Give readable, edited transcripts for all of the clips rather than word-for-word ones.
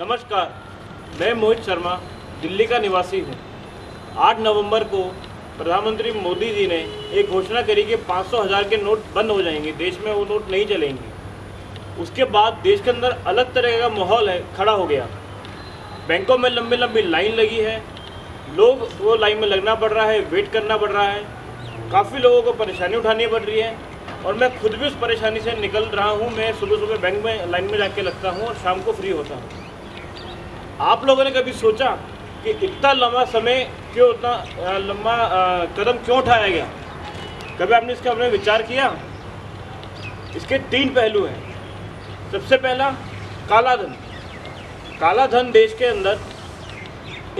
नमस्कार, मैं मोहित शर्मा दिल्ली का निवासी हूँ। 8 नवंबर को प्रधानमंत्री मोदी जी ने एक घोषणा करी कि 500,000 के नोट बंद हो जाएंगे, देश में वो नोट नहीं चलेंगे। उसके बाद देश के अंदर अलग तरह का माहौल खड़ा हो गया। बैंकों में लंबी लंबी लाइन लगी है, लोग वो लाइन में लगना पड़ रहा है, वेट करना पड़ रहा है, काफ़ी लोगों को परेशानी उठानी पड़ रही है और मैं खुद भी उस परेशानी से निकल रहा हूँ। मैं सुबह सुबह बैंक में लाइन में जाके लगता हूँ और शाम को फ्री होता हूँ। आप लोगों ने कभी सोचा कि इतना लंबा समय क्यों, इतना लंबा कदम क्यों उठाया गया? कभी आपने इसका अपने विचार किया? इसके 3 पहलू हैं। सबसे पहला, काला धन। काला धन देश के अंदर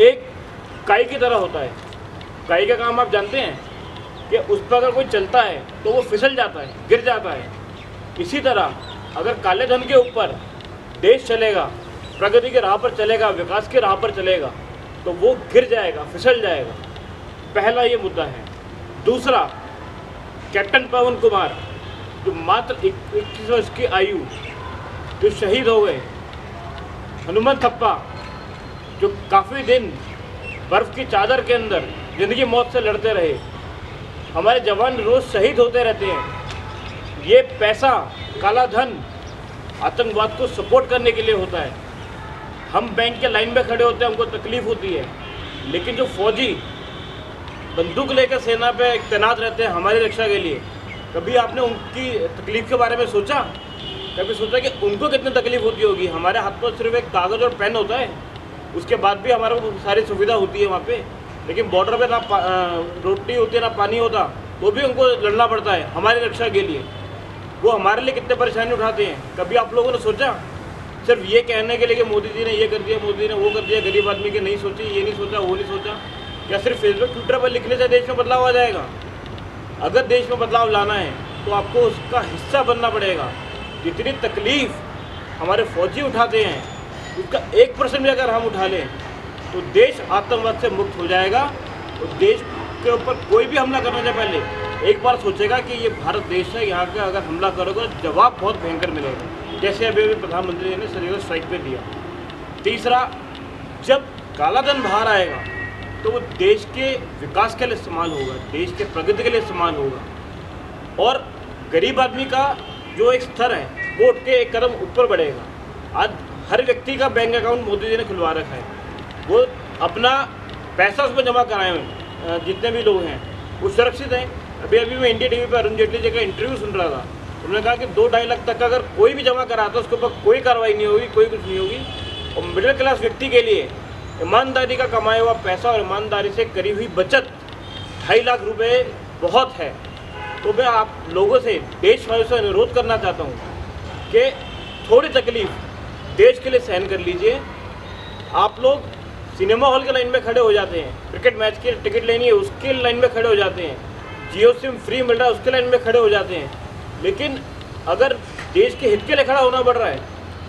एक काई की तरह होता है। काई का काम आप जानते हैं कि उस पर अगर कोई चलता है तो वो फिसल जाता है, गिर जाता है। इसी तरह अगर काले धन के ऊपर देश चलेगा, प्रगति के राह पर चलेगा, विकास के राह पर चलेगा, तो वो गिर जाएगा, फिसल जाएगा। पहला ये मुद्दा है। दूसरा, कैप्टन पवन कुमार जो मात्र 21 वर्ष की आयु जो शहीद हो गए, हनुमंत थप्पा जो काफ़ी दिन बर्फ़ की चादर के अंदर ज़िंदगी मौत से लड़ते रहे, हमारे जवान रोज़ शहीद होते रहते हैं। ये पैसा, काला धन आतंकवाद को सपोर्ट करने के लिए होता है। हम बैंक के लाइन में खड़े होते हैं, हमको तकलीफ़ होती है, लेकिन जो फौजी बंदूक लेकर सेना पे तैनात रहते हैं हमारी रक्षा के लिए, कभी आपने उनकी तकलीफ़ के बारे में सोचा? कभी सोचा कि उनको कितनी तकलीफ़ होती होगी? हमारे हाथ में सिर्फ एक कागज़ और पेन होता है, उसके बाद भी हमारे को सारी सुविधा होती है वहाँ पे, लेकिन बॉर्डर पे ना रोटी होती है, ना पानी होता, तो भी उनको लड़ना पड़ता है हमारी रक्षा के लिए। वो हमारे लिए कितने परेशानी उठाते हैं? कभी आप लोगों ने सोचा? सिर्फ ये कहने के लिए कि मोदी जी ने ये कर दिया, मोदी जी ने वो कर दिया, गरीब आदमी की नहीं सोची, ये नहीं सोचा, वो नहीं सोचा। क्या सिर्फ फेसबुक ट्विटर पर लिखने से देश में बदलाव आ जाएगा? अगर देश में बदलाव लाना है तो आपको उसका हिस्सा बनना पड़ेगा। जितनी तकलीफ़ हमारे फौजी उठाते हैं, उसका 1% भी अगर हम उठा लें तो देश आतंकवाद से मुक्त हो जाएगा। और देश के ऊपर कोई भी हमला करने से पहले एक बार सोचेगा कि ये भारत देश है, यहाँ का अगर हमला करोगे जवाब बहुत भयंकर मिलेगा, जैसे अभी प्रधानमंत्री ने सर्जिकल स्ट्राइक पे दिया। तीसरा, जब काला धन बाहर आएगा तो वो देश के विकास के लिए इस्तेमाल होगा, देश के प्रगति के लिए इस्तेमाल होगा और गरीब आदमी का जो एक स्तर है वो उठ के एक कदम ऊपर बढ़ेगा। आज हर व्यक्ति का बैंक अकाउंट मोदी जी ने खुलवा रखा है, वो अपना पैसा उसमें जमा कराए हैं। जितने भी लोग हैं वो सुरक्षित हैं। अभी मैं इंडिया टीवी पर अरुण जेटली जी का इंटरव्यू सुन रहा था, उन्होंने कहा कि 2-2.5 लाख तक का अगर कोई भी जमा कराता है उसके ऊपर कोई कार्रवाई नहीं होगी, कोई कुछ नहीं होगी। और मिडिल क्लास व्यक्ति के लिए ईमानदारी का कमाया हुआ पैसा और ईमानदारी से करी हुई बचत 2.5 लाख रुपये बहुत है। तो मैं आप लोगों से, देशवासियों से अनुरोध करना चाहता हूँ कि थोड़ी तकलीफ़ देश के लिए सहन कर लीजिए। आप लोग सिनेमा हॉल के लाइन में खड़े हो जाते हैं, क्रिकेट मैच की टिकट लेनी है उसके लाइन में खड़े हो जाते हैं, जियो सिम फ्री मिल रहा है उसके लाइन में खड़े हो जाते हैं। लेकिन अगर देश के हित के लिए खड़ा होना पड़ रहा है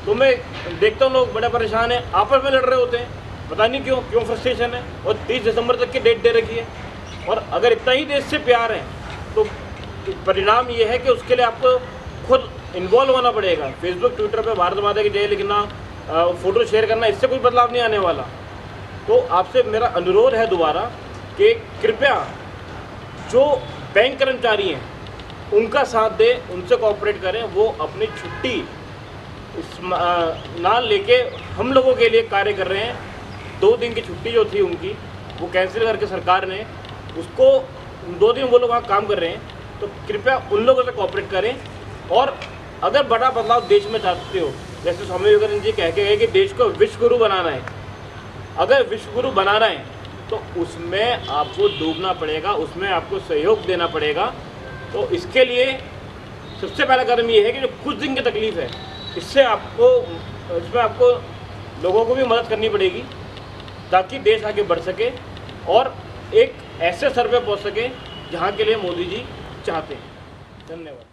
तो मैं देखता हूँ लोग बड़े परेशान हैं, आपस में लड़ रहे होते हैं, पता नहीं क्यों फ्रस्ट्रेशन है। और 30 दिसंबर तक की डेट दे रखी है। और अगर इतना ही देश से प्यार है तो परिणाम ये है कि उसके लिए आपको खुद इन्वॉल्व होना पड़ेगा। फेसबुक ट्विटर पर भारत माता की जय लिखना, फ़ोटो शेयर करना, इससे कोई बदलाव नहीं आने वाला। तो आपसे मेरा अनुरोध है दोबारा कि कृपया जो बैंक कर्मचारी हैं उनका साथ दें, उनसे कोऑपरेट करें। वो अपनी छुट्टी ना लेके हम लोगों के लिए कार्य कर रहे हैं। 2 दिन की छुट्टी जो थी उनकी वो कैंसिल करके सरकार ने उसको 2 दिन वो लोग वहाँ काम कर रहे हैं। तो कृपया उन लोगों से कोऑपरेट करें। और अगर बड़ा बदलाव देश में चाहते हो, जैसे स्वामी विवेकानंद जी कह के गए कि देश को विश्व गुरु बनाना है, अगर विश्व गुरु बनाना है तो उसमें आपको डूबना पड़ेगा, उसमें आपको सहयोग देना पड़ेगा। तो इसके लिए सबसे पहला कदम ये है कि जो कुछ दिन की तकलीफ़ है इसमें आपको लोगों को भी मदद करनी पड़ेगी ताकि देश आगे बढ़ सके और एक ऐसे स्तर पे पहुंच सके जहां के लिए मोदी जी चाहते हैं। धन्यवाद।